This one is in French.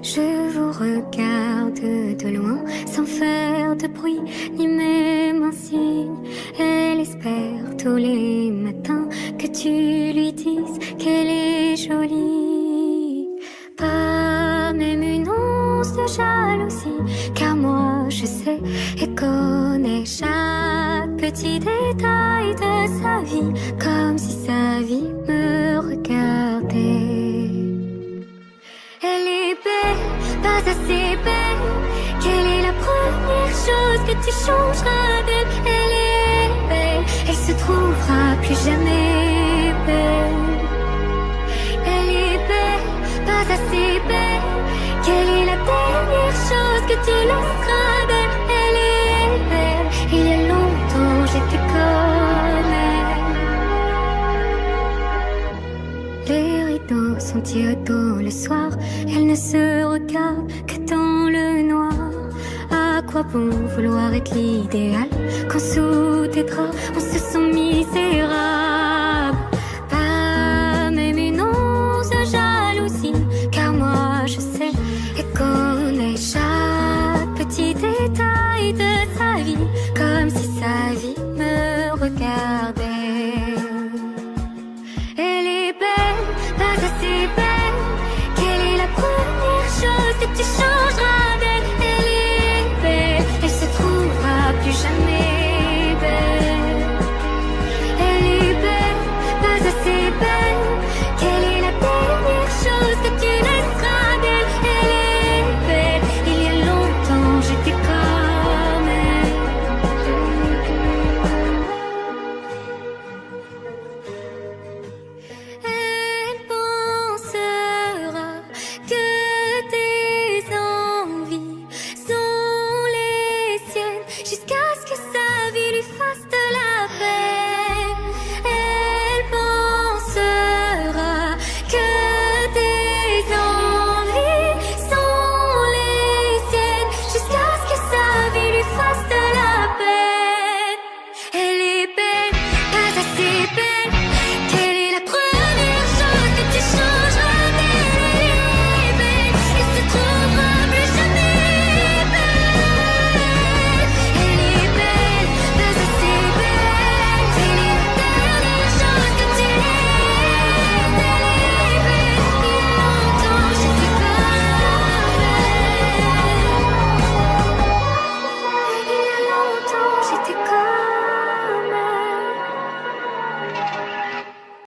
Je vous regarde de loin, sans faire de bruit, ni même un signe. Elle espère tous les matins que tu lui dises qu'elle est jolie. Pas même une once de jalousie, car moi je sais et connais chaque petit détail de sa vie, comme si sa vie me regardait. Elle est belle, pas assez belle. Quelle est la première chose que tu changeras d'elle? Elle est belle, elle se trouvera plus jamais belle. Elle est belle, pas assez belle. Quelle est la dernière chose que tu laisseras d'elle? Elle est belle, il y a longtemps j'étais comme elle. Les rideaux sont tirés tôt le soir, elle ne se regarde que dans le noir. À quoi bon vouloir être l'idéal quand sous tes draps on se sent misérable? Pas même une once de jalousie, car moi je sais et connais chaque petit détail de sa vie, comme si sa vie me regardait.